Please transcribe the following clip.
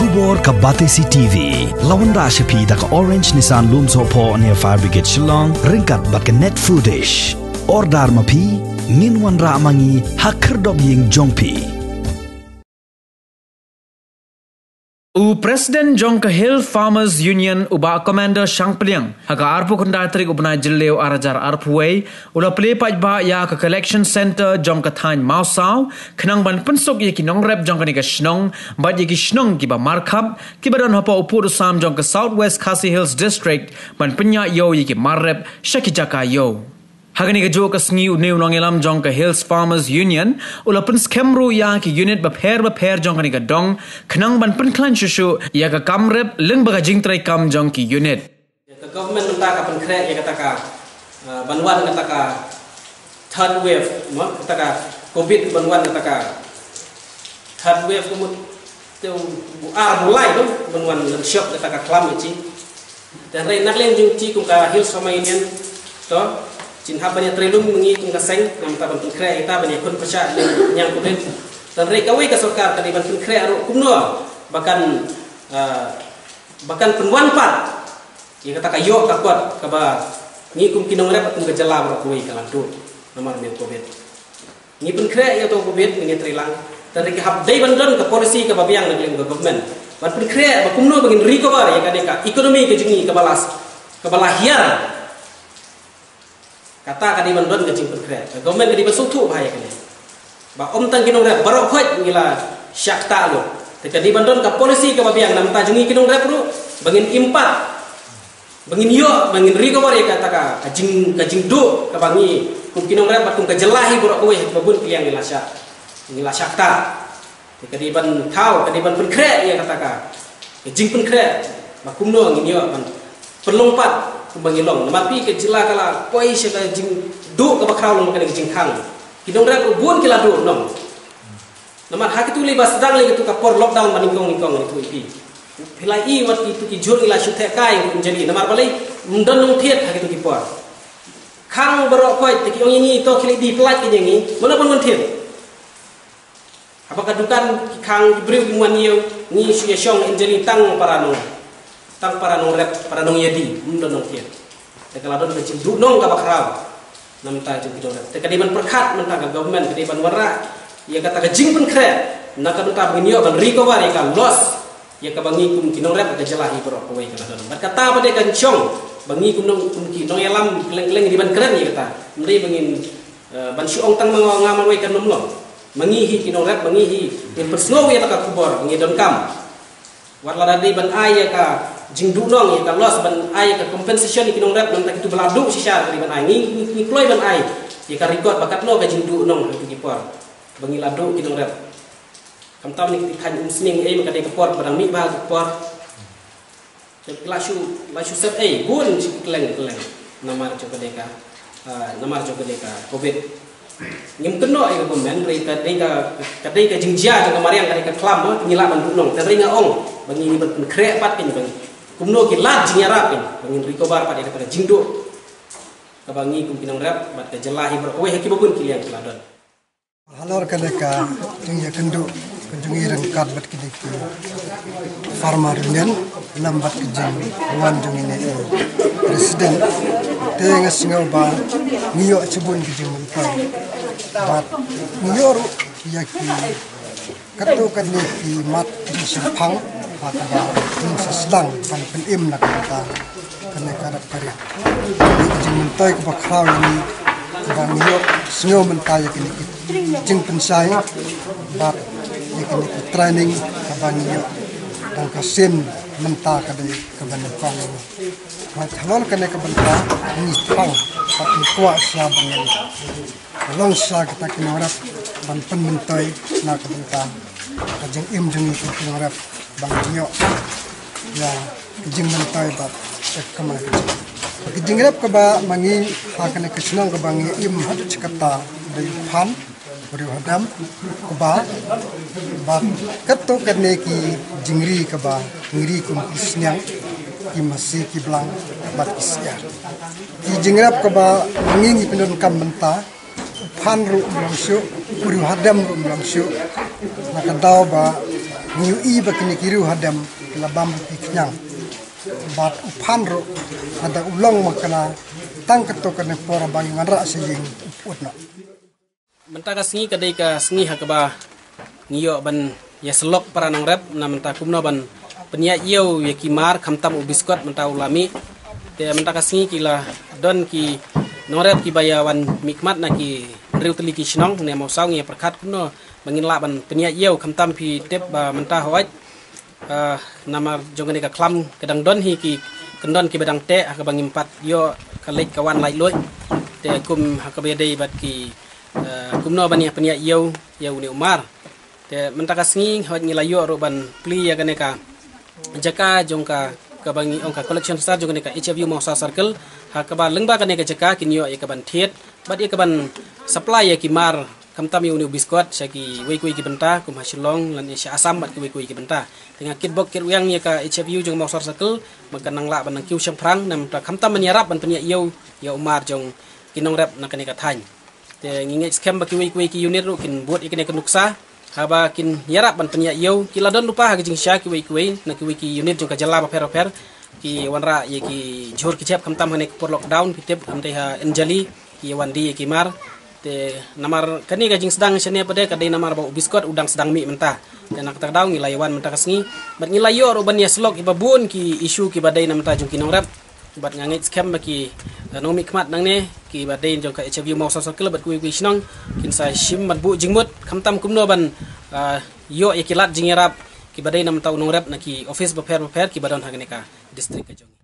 Kubor ka Batesi TV. Lawan Rashapi da ka Orange Nissan Lumso po near Fire Brigade Shillong. Ringkat bat ka net footage. Ordar mapi. Ninwan ra amangi hakerdob ying jongpi. Presiden Jongka Hill Farmers Union uba Commander Shang Pliang haga arpu kunda trik ubna jilleu arajar arpuway ula play pajba ya ka collection center Jongka Thany Mausau khnang ban pensok ye ki nongrep Jongka ni ka shnong bad ye ki shnong ki ba markhap ki badan hopa upur sam Jongka Southwest Khasi Hills District ban penya yo ye ki marrep shakijaka yo Hagani ka jo ka sngi uneu nongelam Jongka Hills Farmers Union ula pen skemru ya ki unit bapher Jongka ni ka dong khnang ban pen klan shushu ya ka kamrep leng baga jingtrai kam Jongki unit the government nta ka pen kre ya kata ka banwan kata ka third wave no kata ka covid banwan kata ka third wave kumut teu mulai no banwan shock kata ka climate change dan rei naklen jingti kum ka Hills Farmers Union to Cinha banyak trilum mengi kum kaseng nam ta ban kre kita banyak kun pasha yang kudet dan rei kawi ka sarkar tadi ban kre aru kumno bahkan penwan pat ya kata kayo ka kuat ka ba ngi kum kinong rep kum gejala bro kuwi ka lantu nomor me covid ngi pen kre ya to covid mengi trilang dan rei hab dai ban don ka polisi ka babiang na ka government ban pen kre ba kumno bagin recover ya ka ekonomi ke jingi ka balahiar kata kadi bandon ke jingpun kre government kadi basutu bahaya kene ba om tang kinong rep barok khoj ngila syakta lo te kadi bandon ka polisi ka babiang nam ta jungi kinong rep ru bangin impat bangin yo bangin recover ya kata ka jing du ka bangi kum kinong rep batum ka jelahi borok kowe babun kliang ngila syakta te kadi ban thau kadi ban pun kre ya kata ka jingpun kre ba kumno ngin yo ban perlompat bangilong namapi ke jila kala poi se ka jing du ka bakraw long ka jing khang kidong rep bun kila du nom namat hak itu libas sedang le itu ka por lockdown maningkong itu ipi hilai I wat itu ki jur ila syuthe kai jadi namar balai mundon nong thiet hak itu ki por khang barok koi te ki ong ni to khili di plat ki ngi mana pun thiet apakah dukan khang ibril muan yeu ni sya syong injeri tang paranong rep para nong yedi mundon nong tiet te kala don becim du nong ka bakraw nam ta jeng kidon te kadi ban perkhat men ta government kadi ban wara ya kata ka jing pen kre na ka ta benyo ban recover ya ka loss ya ka bangi kum kinong rep ka jelahi bro ko we kala don bat kata pade kan chong bangi kum kinong yalam leng di ban kren ya kata mri bangin ban siong tang ngamal we kan nom lo mangihi kinong rep mangihi in persno ya ta ka kubor bangi don kam warla dari ban aya ka jing du nong ya ka loss ban ai ka compensation ki nong rep nang tak itu beladu sisa dari ban ai ni kloi ban ai ya ka record bakat lo ka jing du nong itu ki por bangi ladu ki nong rep kam tam ni kan sning ai maka de ka por barang mi ba por lashu set ai bun si kleng namar jo ka de ka covid ngim keno ai ka komen rei ka jingjia jo kamariang ka klam ngila ban du nong teri nga ong bangi ni ban kre pat ni bangi kumno ki lat jinyarapin bangin recover pada daripada jingdo kabangi kum kinong rap bat ka jelahi berkowe haki babun kilian keladon halor kadeka jing ya kendu kunjungi rengkat bat kidiki farmer union lambat kejang wan jung ini presiden teng singaw ba ngiyo cebun kejang menpai bat ngiyo ru yaki katu kadiki mat di simpang atau sesedang pan penim nak kata kena karap karya. Jeng mentai ke bakraw ini bang yo sengaw mentai kini jeng pensai bat kini training ke bang yo dan kasin mentah kadai ke bandung ini. Macam kena ke bentang ini terang tapi kuat selama ini. Long sa kita kena harap ban pen mentai nak ke bentang. Kajeng jeng itu kena harap bang yo ya kijing mentai bat kemana kijing rep ke ba mangi hakane kesenang ke bang im hadu cikata dari pan beri hadam ke ba ketu kene ki jingri ke ba ngiri kum kisnyang ki masih ki blang bat kisya kijing rep ke ba mangi pendon kam menta pan ru langsung beri hadam ru langsung nak tahu ba ngiu I bakini kiru hadam kala bambu piknyang bat uphanro ada ulong makana tang ketokane pora bangi nganra sejing uputna mentaka sngi kadai ka sngi hakaba ngiyo ban ya selok para nang rep na menta kumno ban penia yeu ya kimar khamtam ubiskot menta ulami te mentaka sngi kila don ki norep ki bayawan mikmat na ki riu teli ki shnong ne mau saw ngi perkat kumno bangin la ban penia yeu khamtam pi tep ba menta hoaj nama jongane ka klam kedang don hi ki kendon ki bedang te ka bangim pat yo kalek kawan lai loi te kum hakabe dei bat ki kumno bani penia yeu ni umar te mentaka sngi hoj ngilayo ro ban pli ya gane ka jaka jongka ka bangi ongka collection star jongane ka HFU Mausa circle hakaba lengba kane ka jaka kinyo ya ka ban thiet bat ya ka ban supply ya kimar kamtam yu ni biskot saki wei kui ki benta kum hasilong lan ya asam bat wei kui ki benta tengah kitbok kit yang ya ka HFU jong Mausa circle makanang la ban kiu syang prang nam ta kamtam menyarap ban penia yeu ya umar jong kinong rep na kane ka thany te nginget scam ba ki wei kui ki unit ru kin buat ikene ka nuksa haba kin yarap ban penia yeu kila don lupa ha jing sya ki wei na ki wei ki unit jong ka jala ba per ki wanra ye ki jhor ki chep kamtam hane por lockdown pitep amte ha enjali ki wandi ye ki mar te namar kani ka jing sedang sene pade ka dei namar ba biskot udang sedang mi menta dan nak tak daw ngilayawan menta kasngi bat ngilayo ro ban ya slok ibabun ki isu ki badai nam ta jong kinong rap bat ngangit scam baki nomi kmat nang ne ki badai jong ka HFU Mausa circle bat kui snong kin sa shim mat bu jingmut kamtam kumno ban yo ye kilat jingerap ki badai nam ta unong rap na ki office ba per ki badon hagane ka district ka jong